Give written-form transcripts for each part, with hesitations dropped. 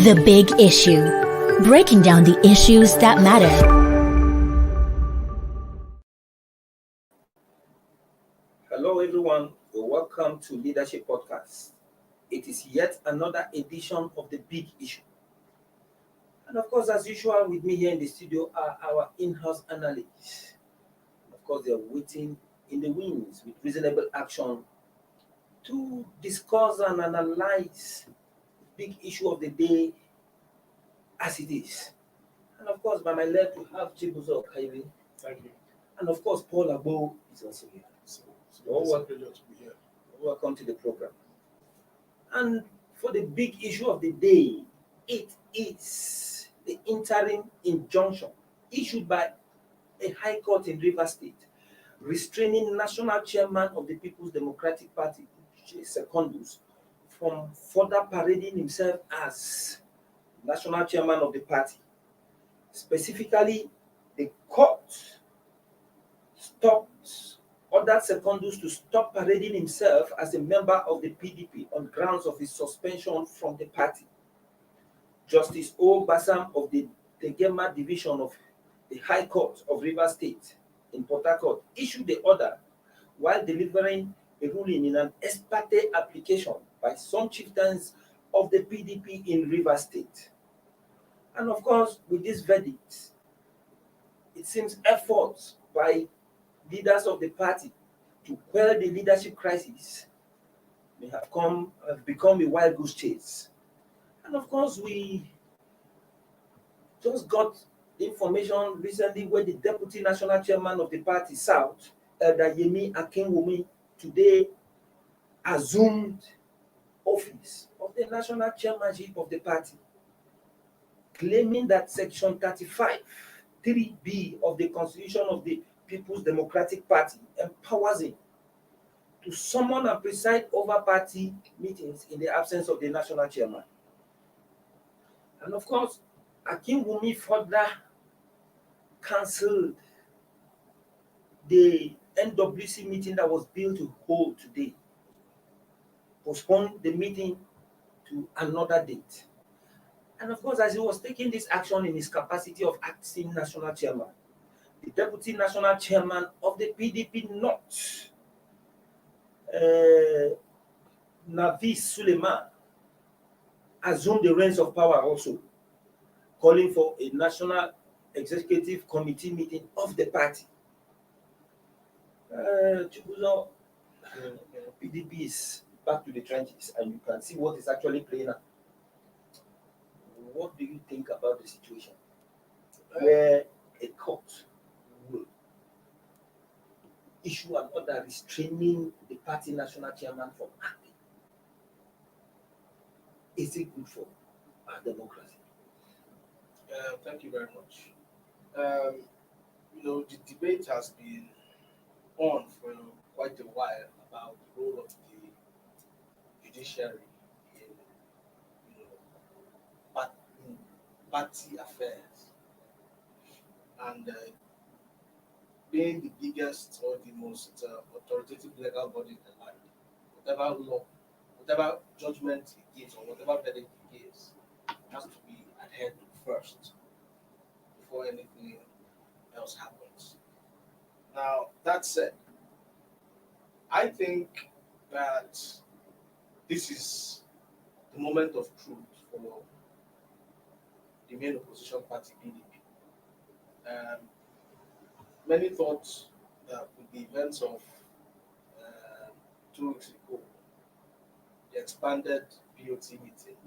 The Big Issue. Breaking down the issues that matter. Hello everyone, welcome to Leadership Podcast. It is yet another edition of The Big Issue. And of course, as usual, with me here in the studio are our in-house analysts. Of course, they are waiting in the wings with reasonable action to discuss and analyze the big issue of the day as it is. And of course, by my left, we have Chibuzo Okaiwe. Thank you. And of course, Paul Agbo is also here. It's a pleasure to be here. Welcome to the program. And for the big issue of the day, it is the interim injunction issued by a high court in Rivers State, restraining national chairman of the People's Democratic Party, Uche Secondus, from further parading himself as national chairman of the party. Specifically, the court ordered Secondus to stop parading himself as a member of the PDP on grounds of his suspension from the party. Justice O. Basam of the Tegema Division of the High Court of Rivers State in Port Harcourt issued the order while delivering a ruling in an ex parte application by some chieftains of the PDP in Rivers State. And of course, with this verdict, it seems efforts by leaders of the party to quell the leadership crisis may have become a wild goose chase. And of course, we just got information recently where the deputy national chairman of the party, South, Elder Yemi Akinwonmi, today assumed office of the national chairmanship of the party, claiming that Section 35, 3B of the Constitution of the People's Democratic Party empowers him to summon and preside over party meetings in the absence of the national chairman. And of course, Akinwonmi further cancelled the NWC meeting that was billed to hold today, postponed the meeting to another date. And of course, as he was taking this action in his capacity of acting national chairman, the deputy national chairman of the PDP North, Navis Suleiman, assumed the reins of power also, calling for a national executive committee meeting of the party. PDP is back to the trenches, and you can see what is actually playing out. What do you think about the situation where a court will issue an order restraining the party national chairman from acting? Is it good for our democracy? Thank you very much. The debate has been on for quite a while about the role of the judiciary in party affairs, and being the biggest or the most authoritative legal body in the land, whatever law, whatever judgment he gives or whatever verdict he gives has to be adhered to first before anything else happens. Now, that said, I think that this is the moment of truth for the main opposition party, PDP. Many thought that with the events of 2 weeks ago, the expanded BOT meeting,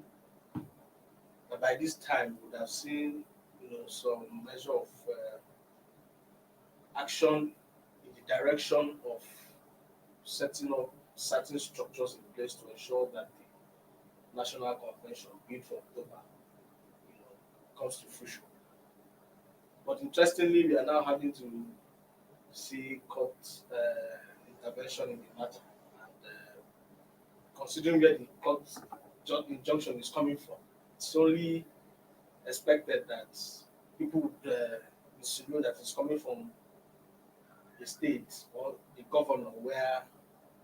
that by this time we would have seen some measure of action in the direction of setting up certain structures in place to ensure that the national convention built for October comes to fruition. But interestingly, we are now having to see court intervention in the matter, and considering where the court injunction is coming from, it's only expected that people would know that it's coming from the state or the governor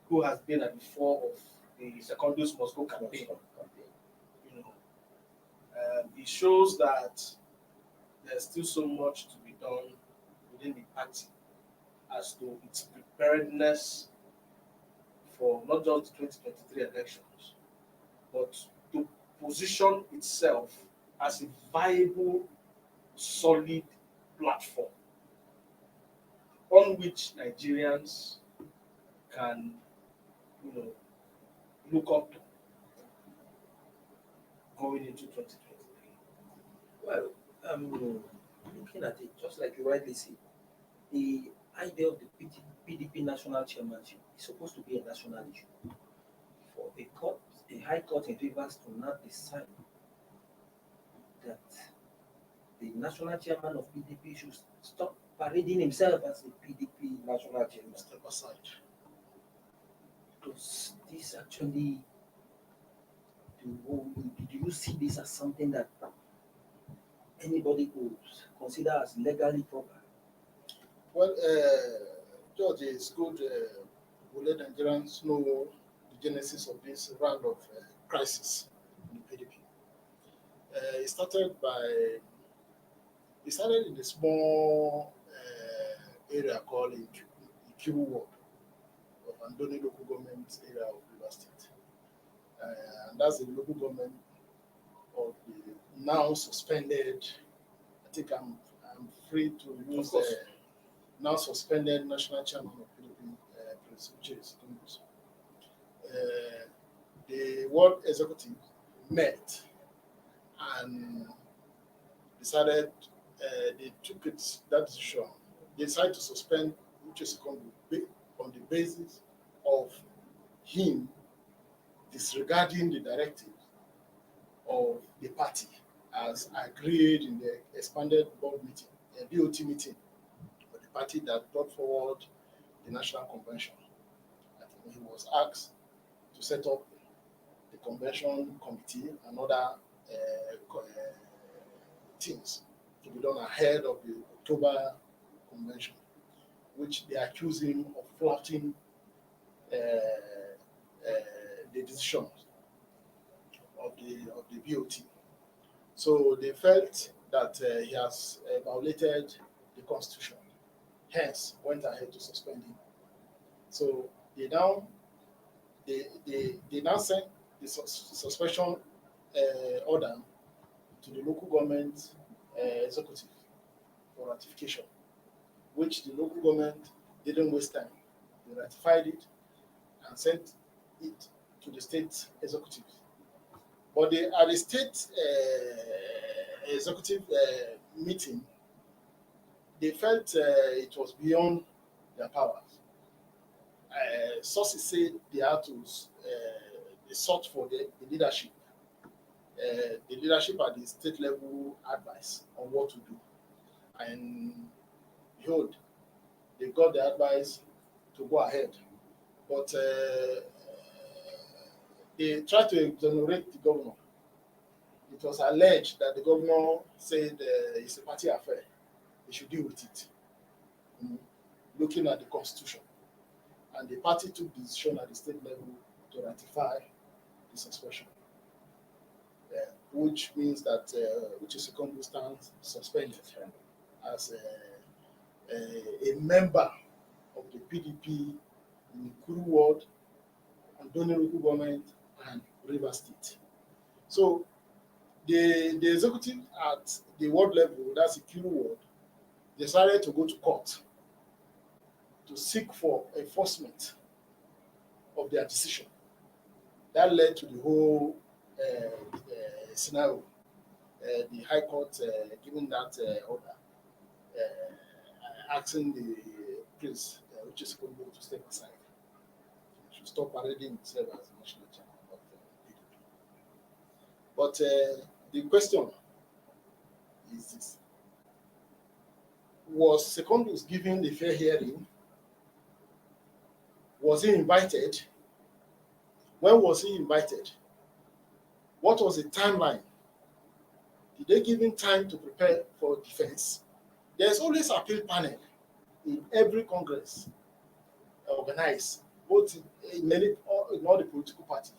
who has been at the fore of the Secondus Moscow campaign. It shows that there's still so much to be done within the party as to its preparedness for not just the 2023 elections, but to position itself as a viable, solid platform on which Nigerians can, you know, look up to going into 2023. Well, looking at it, just like you rightly said, the idea of the PDP national chairmanship is supposed to be a national issue. For a high court in Rivers to not decide that the national chairman of PDP should stop parading himself as the PDP national chairman. Step aside. Because this actually, do you see this as something that anybody would consider as legally proper? Well, George, it's good we let Nigerians know the genesis of this round of crisis in the PDP. It started in a small area called Ikiru Ward of Andoni local government area of River State. And that's the local government of the now suspended, I think I'm free to use the now suspended national chairman of PDP, Prince Uche Secondus. The World Executive met and decided they took that decision. They decided to suspend Uche Secondus on the basis of him disregarding the directive of the party as agreed in the expanded board meeting, BOT meeting of the party that brought forward the National Convention. I think he was asked to set up the convention committee and other things to be done ahead of the October convention, which they accuse him of flouting the decisions of the BOT. So they felt that he has violated the constitution, hence went ahead to suspend him. So they now sent the suspension order to the local government executive for ratification, which the local government didn't waste time. They ratified it and sent it to the state executive. But at the state executive meeting, they felt it was beyond their powers. Sources say they had to they sought for the leadership. The leadership at the state level advice on what to do. And behold, they got the advice to go ahead. But they tried to exonerate the governor. It was alleged that the governor said it's a party affair. They should deal with it, looking at the constitution. And the party took the decision at the state level to ratify the suspension, which means that Uche Secondus stands suspended as a member of the PDP in Ikuru Ward, Andoni local government, and River State. So the executive at the ward level, that's Ikuru Ward, decided to go to court to seek for enforcement of their decision. That led to the whole scenario. The High Court giving that order, asking the Prince Uche Secondus to step aside. He should stop parading himself as the national chairman of PDP. But the question is this: was Secondus given a fair hearing? Was he invited? When was he invited? What was the timeline? Did they give him time to prepare for defense? There's always an appeal panel in every Congress organized, both in all the political parties.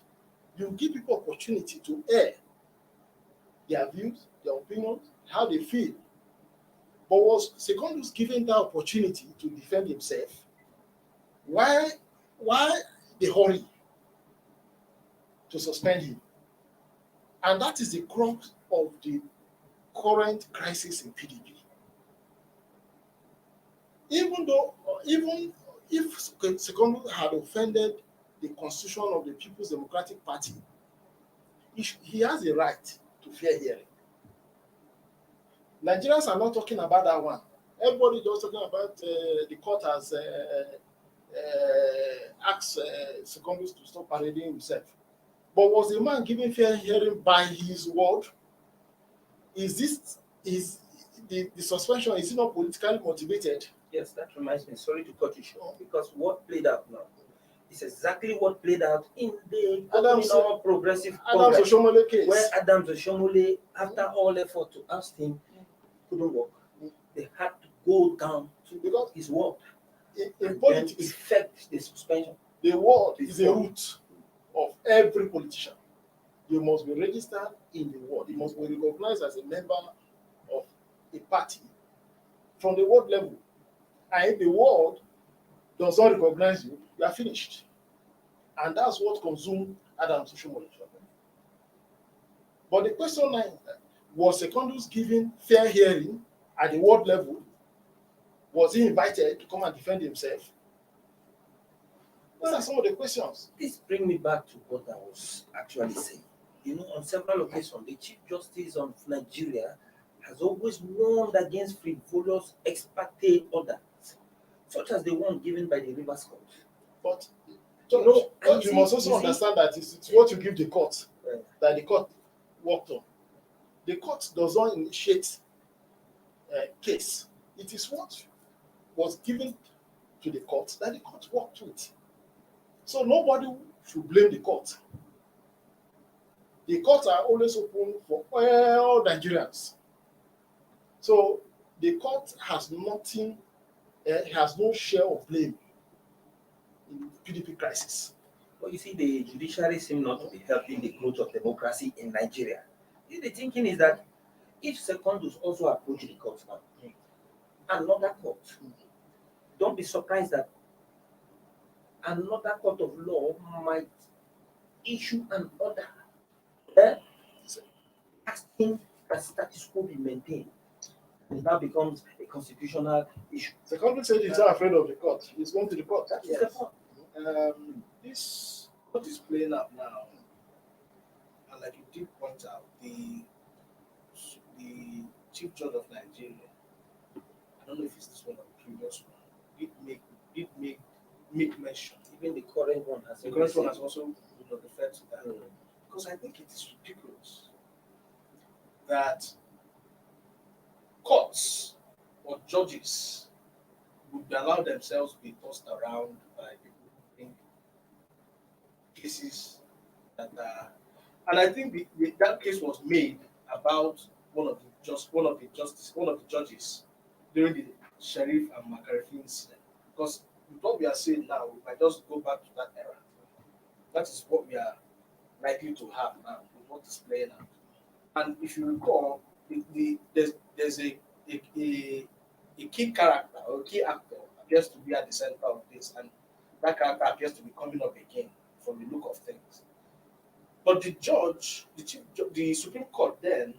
You give people opportunity to air their views, their opinions, how they feel. But was Secondus given that opportunity to defend himself? Why the hurry to suspend him? And that is the crux of the current crisis in PDP. Even if Secondus had offended the constitution of the People's Democratic Party, he has a right to fair hearing. Nigerians are not talking about that one. Everybody just talking about the court has asked Secondus to stop parading himself. But was the man given fair hearing by his word? Is the suspension, is it not politically motivated? Yes, that reminds me. Sorry to cut you short, because what played out now is exactly what played out in the All Progressive Congress, case, where Adams Oshomole, after all effort to oust him, couldn't work. They had to go down to because his word in politics, effect the suspension. The word is the root of every politician. You must be registered in the ward. You must be recognized as a member of a party from the ward level. And if the ward does not recognize you, you are finished. And that's what consumed Adams Oshomole. But the question now, was Secondus given fair hearing at the ward level? Was he invited to come and defend himself? Those are some of the questions. This brings me back to what I was actually saying. You know, on several occasions, the Chief Justice of Nigeria has always warned against frivolous ex parte orders, such as the one given by the Rivers Court. But you must also understand that it's what you give the court, that the court worked on. The court does not initiate a case. It is what was given to the court that the court worked with. So nobody should blame the court. The courts are always open for all Nigerians. So the court has nothing, has no share of blame in the PDP crisis. But you see, the judiciary seems not to be helping the growth of democracy in Nigeria. The thinking is that if Secondus also approach the court now, another court, don't be surprised that another court of law might issue an order asking that status quo be maintained. It now becomes a constitutional issue. Secondus said he's not afraid of the court. He's going to the court. That is the point. This what is playing out now, and like you did point out, the Chief Judge of Nigeria, I don't know if it's this one or the previous one, did make mention. Even the current one has also referred to that. Because I think it is ridiculous that courts or judges would allow themselves to be tossed around by people who think cases that are, and I think that case was made about one of the judges during the Sheriff and McCarthy incident. Because with what we are saying now, we might just go back to that era. That is what we are likely to have now with what is playing out. And if you recall, there's a key character or a key actor appears to be at the center of this, and that character appears to be coming up again from the look of things. But the Supreme Court then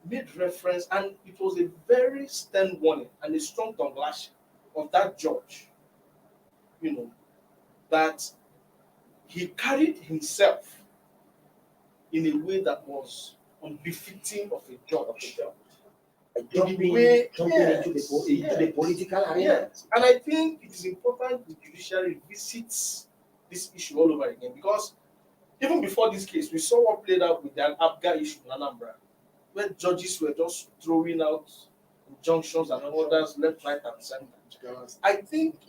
made reference, and it was a very stern warning and a strong tongue lashing of that judge, that he carried himself in a way that was unbefitting of a judge. Jumping into the political arena. Yes. And I think it is important the judiciary visits this issue all over again, because even before this case, we saw what played out with the ABGA issue in Anambra, where judges were just throwing out injunctions and orders left, right, and center. I think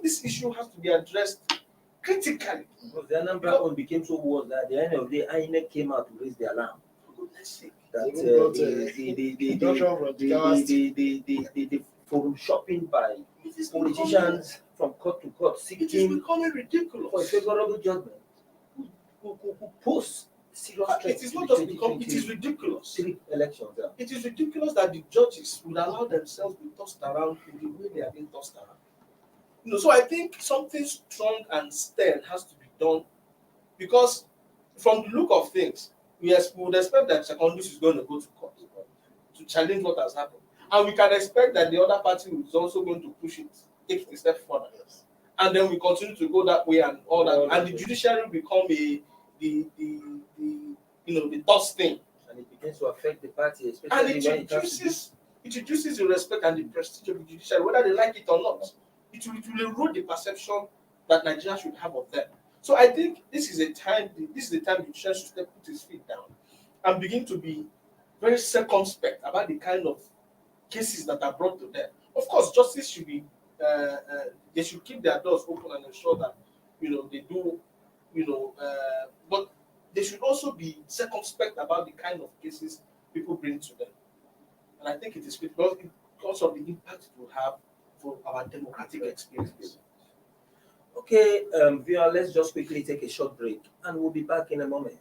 this issue has to be addressed critically. Because the Anambra one became so worse that at the end of the day, INEC came out to raise the alarm. For goodness sake. That the forum shopping by politicians from court to court it is becoming ridiculous for a favorable judgment who post serious threat. It is not just become, it is ridiculous. 3 elections. Yeah. It is ridiculous that the judges would allow themselves to be tossed around in the way they are being tossed around. So I think something strong and stern has to be done, because from the look of things, we would expect that Secondus is going to go to court to challenge what has happened. And we can expect that the other party is also going to push it, take it a step further. Yes. And then we continue to go that way and all that. And the judiciary become the toss thing. And it begins to affect the party, And especially it when it comes reduces the respect and the prestige of the judiciary, whether they like it or not. It will erode the perception that Nigeria should have of them. So I think this is the time the judiciary should put his feet down and begin to be very circumspect about the kind of cases that are brought to them. Of course, justice should be they should keep their doors open and ensure that they do, but they should also be circumspect about the kind of cases people bring to them. And I think it is because of the impact it will have for our democratic experience. Okay, viewer, let's just quickly take a short break and we'll be back in a moment.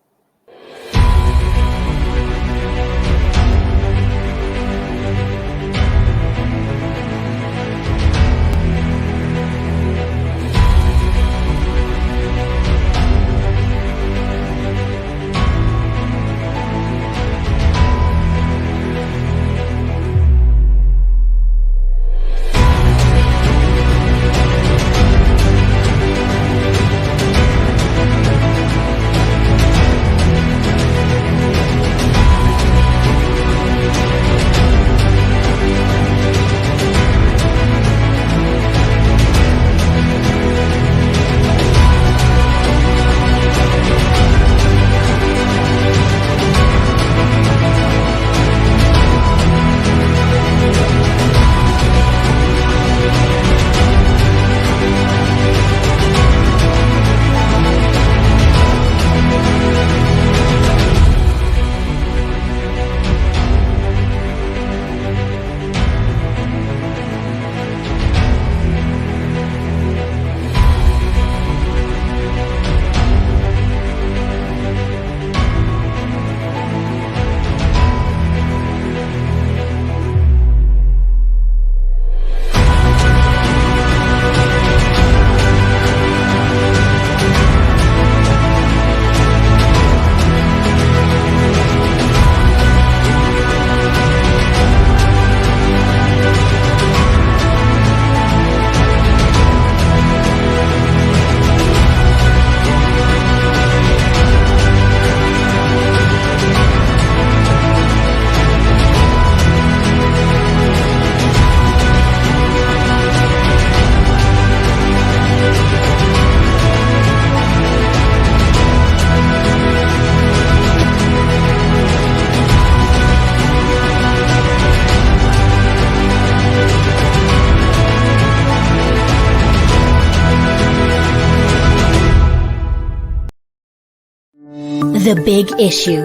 The big issue.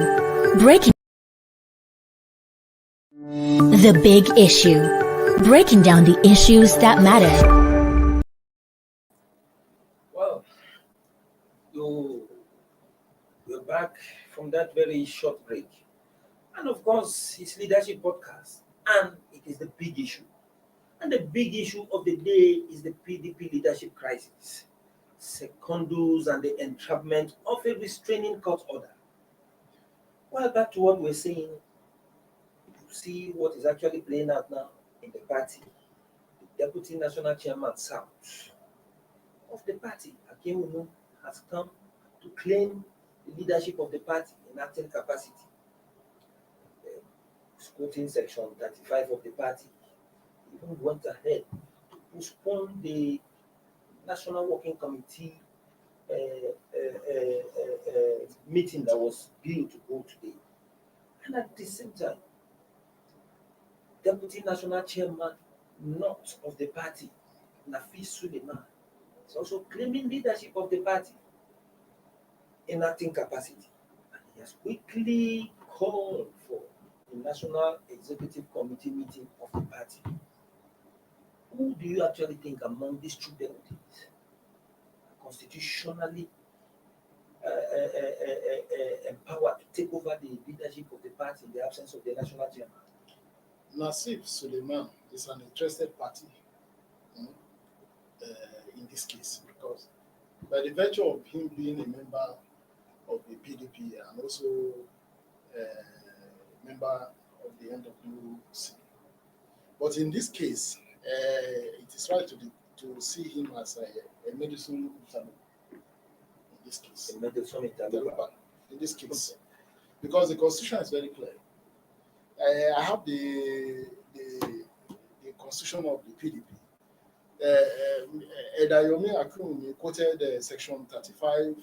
Breaking the big issue. Breaking down the issues that matter. Well, you're back from that very short break. And of course, it's Leadership Podcast. And it is the big issue. And the big issue of the day is the PDP Leadership Crisis. Secondus and the entrapment of a restraining court order. Well, back to what we're saying, to see what is actually playing out now in the party. The Deputy National Chairman South of the party, Akinwonmi, has come to claim the leadership of the party in acting capacity. Quoting section 35 of the party, even went ahead to postpone the National Working Committee meeting that was due to go today. And at the same time, Deputy National Chairman not of the party, Nafis Suleiman, is also claiming leadership of the party in acting capacity. And he has quickly called for the National Executive Committee meeting of the party. Who do you actually think among these two deputies constitutionally empowered to take over the leadership of the party in the absence of the national chairman? Nasif Suleiman is an interested party in this case, because by the virtue of him being a member of the PDP and also a member of the NWC. But in this case, it is right to see him as a medicine interloper in this case. A medicine interloper. In this case, because the constitution is very clear. I have the constitution of the PDP. Yemi Akinwonmi quoted section 35,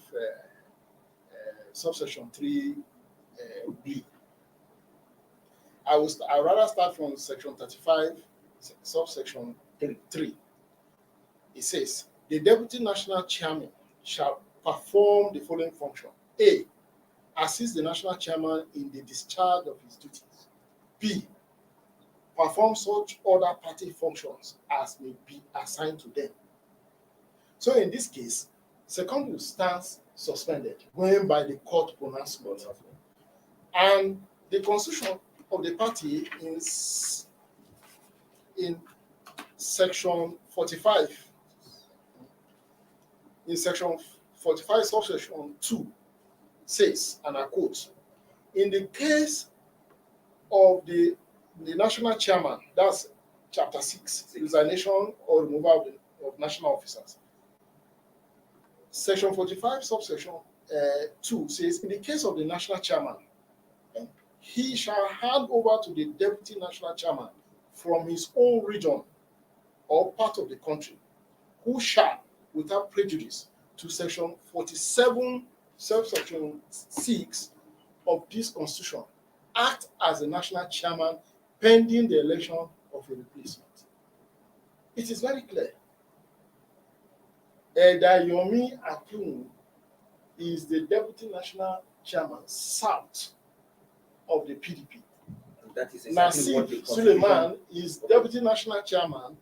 subsection 3B. I rather start from section 35, subsection 3. It says, the deputy national chairman shall perform the following function. A, assist the national chairman in the discharge of his duties. B, perform such other party functions as may be assigned to them. So in this case, Secondus stands suspended, going by the court pronouncement. And the constitution of the party is in section 45. In section 45, subsection 2 says, and I quote, in the case of the national chairman, that's chapter 6, resignation or removal of national officers. Section 45, subsection 2 says, in the case of the national chairman, he shall hand over to the deputy national chairman from his own region or part of the country, who shall, without prejudice to section 47, subsection 6 of this constitution, act as the national chairman pending the election of a replacement. It is very clear. Yemi Akinwonmi is the deputy national chairman south of the PDP. And that is exactly what Nasif Suleiman is deputy national chairman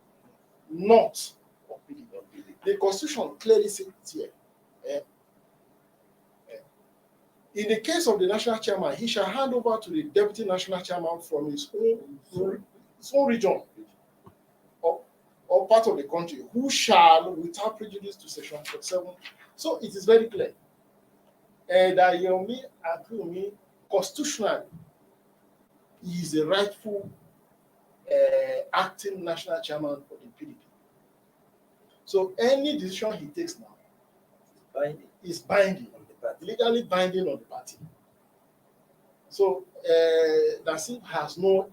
north of PDP. The constitution clearly says here, in the case of the national chairman, he shall hand over to the deputy national chairman from his own region or part of the country, who shall, without prejudice to section 47. So it is very clear that Yemi Akinwonmi constitutionally is the rightful acting national chairman of the PDP. So any decision he takes now is binding on the party, legally binding on the party. So Nasif has no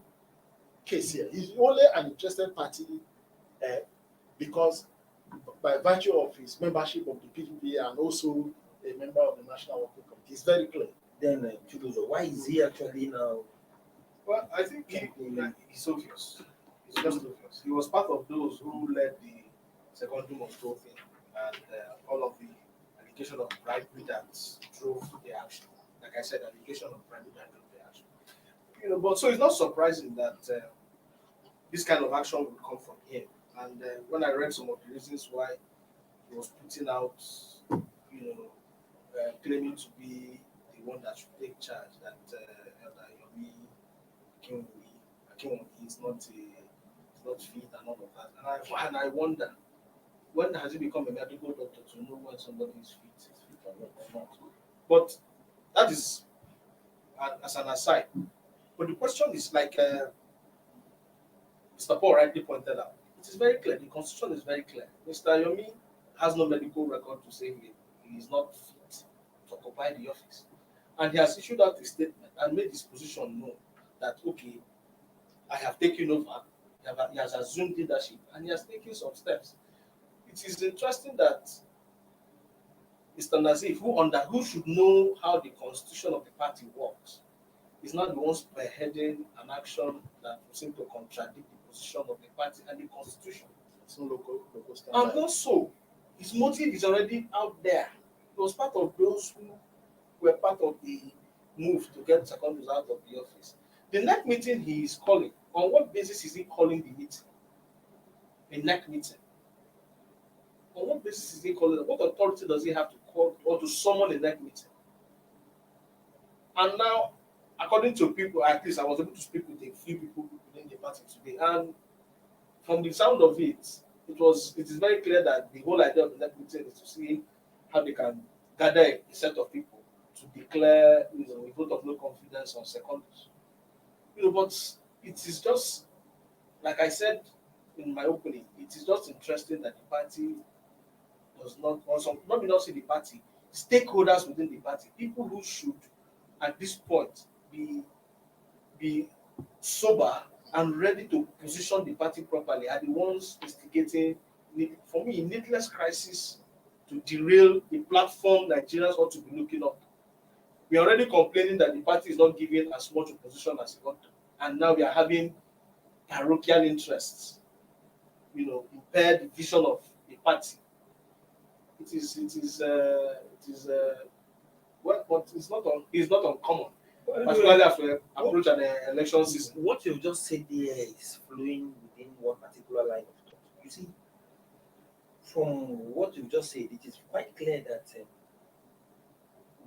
case here. He's only an interested party because by virtue of his membership of the PDP and also a member of the National Working Committee. It's very clear. Then, Chudozo, why is he actually now? Well, I think he's obvious. It's just obvious. He was part of those who led the secondum of thing and all of the allegation of bribery that drove the action. Like I said, allegation of bribery that drove the action. But so it's not surprising that this kind of action will come from him. And when I read some of the reasons why he was putting out, claiming to be the one that should take charge, that Yemi Akinwonmi is not fit and all of that. And I wonder, when has it become a medical doctor to know when somebody is fit or not? But that is as an aside. But the question is, like Mr. Paul rightly pointed out, it is very clear. The constitution is very clear. Mr. Yomi has no medical record to say he is not fit to occupy the office. And he has issued out a statement and made his position known that, okay, I have taken over. He has assumed leadership and he has taken some steps. It is interesting that Mr. Nasif, who should know how the constitution of the party works, is not the one spearheading an action that will seem to contradict the position of the party and the constitution. Some local standard. And also, his motive is already out there. He was part of those who were part of the move to get Secondus out of the office. The NEC meeting he is calling, on what basis is he calling the meeting? A NEC meeting. On what basis is he calling it? What authority does he have to call or to summon a NEC meeting? And now, according to people, at least I was able to speak with a few people within the party today, and from the sound of it, it is very clear that the whole idea of the next meeting is to see how they can gather a set of people to declare, a vote of no confidence on Secondus. But it is just like I said in my opening. It is just interesting that the party does not, or some, not me not say the party, stakeholders within the party, people who should at this point be sober and ready to position the party properly, are the ones instigating, for me, a needless crisis to derail the platform Nigerians ought to be looking up. We are already complaining that the party is not giving as much opposition as it ought to, and now we are having parochial interests, impair the vision of the party. It is well, but it's not uncommon, particularly as we approach an election season. What you've just said there is flowing within one particular line of thought. You see, from what you've just said, it is quite clear that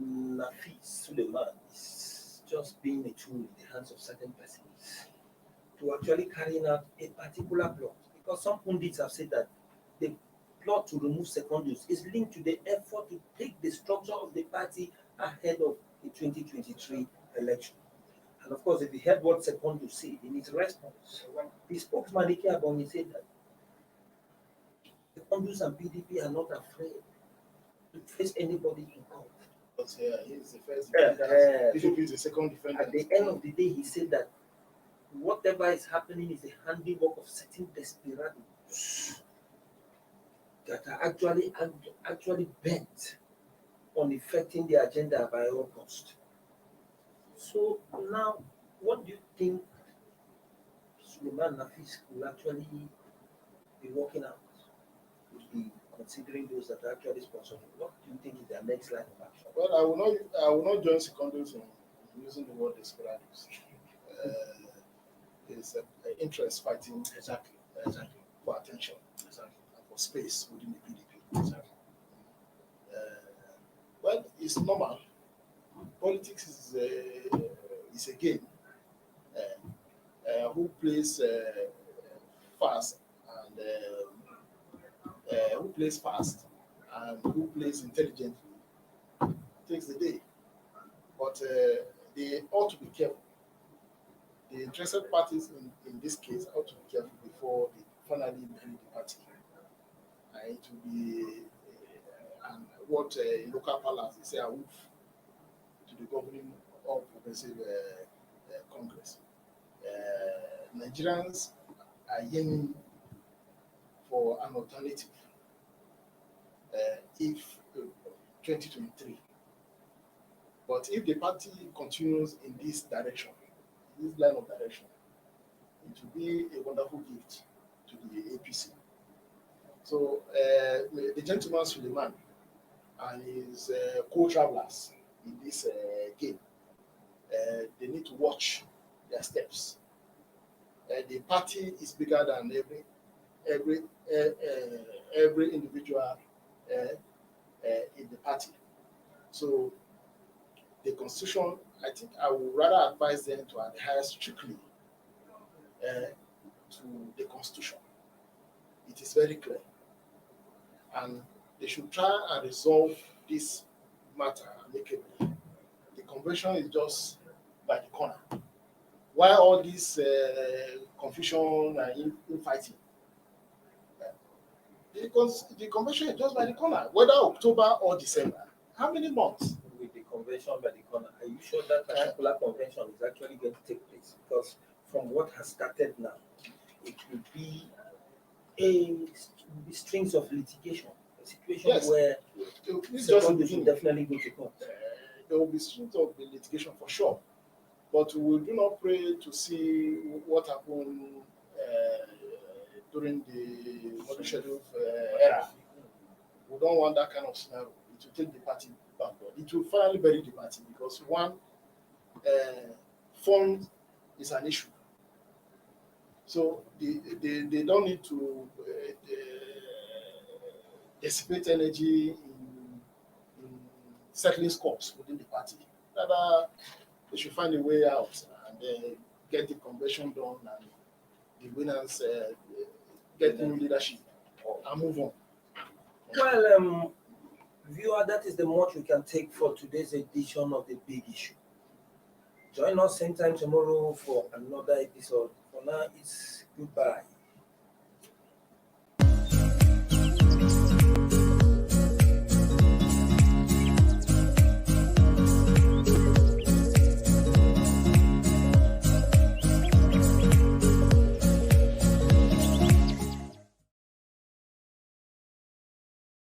Nafis Suleiman is just being a tool in the hands of certain persons to actually carrying out a particular plot. Because some pundits have said that the plot to remove Secondus is linked to the effort to take the structure of the party ahead of the 2023 election. And of course, if you heard what Secondus said in his response, the spokesman Yemi Akinwonmi said that Secondus and PDP are not afraid to face anybody in court. But he's the first defendant. PDP is the second defendant. At the end of the day, he said that whatever is happening is the handiwork of certain desperados that are actually bent on effecting the agenda by all cost. So now, what do you think Suleiman Nafis will actually be working out? Will be considering those that are actually sponsoring? What do you think is their next line of action? Well, I will not join Secondus in using the word desperados. It's an interest fighting Exactly. for attention, Exactly. and for space within the PDP. Exactly. Well, it's normal. Politics is a game. Who plays fast and who plays intelligently takes the day. But they ought to be careful. The interested parties in this case ought to be careful before they finally bury the party. It will be and what in local parlance they say a wolf to the governing or progressive Congress. Nigerians are yearning for an alternative if 2023. But if the party continues in this direction, this line of direction, it will be a wonderful gift to the APC. So the gentleman Suleiman and his co-travelers in this game, they need to watch their steps. The party is bigger than every individual in the party. So the constitution, I think I would rather advise them to adhere strictly to the constitution. It is very clear. And they should try and resolve this matter amicably. The convention is just by the corner. Why all this confusion and infighting? The convention is just by the corner, whether October or December. How many months? With the convention by the corner, are you sure that particular convention is actually going to take place? Because from what has started now, it will be strings of litigation, a situation where Secondus will definitely go to court. There will be strings of litigation for sure, but we do not pray to see what happened during the model schedule era. We don't want that kind of scenario. It will take the party backward. It will finally bury the party because one, fund is an issue. So they don't need to dissipate energy in settling scores within the party. Rather, they should find a way out and get the convention done and the winners get new leadership and move on. Well, viewer, that is the much we can take for today's edition of The Big Issue. Join us same time tomorrow for another episode. For now, it's goodbye.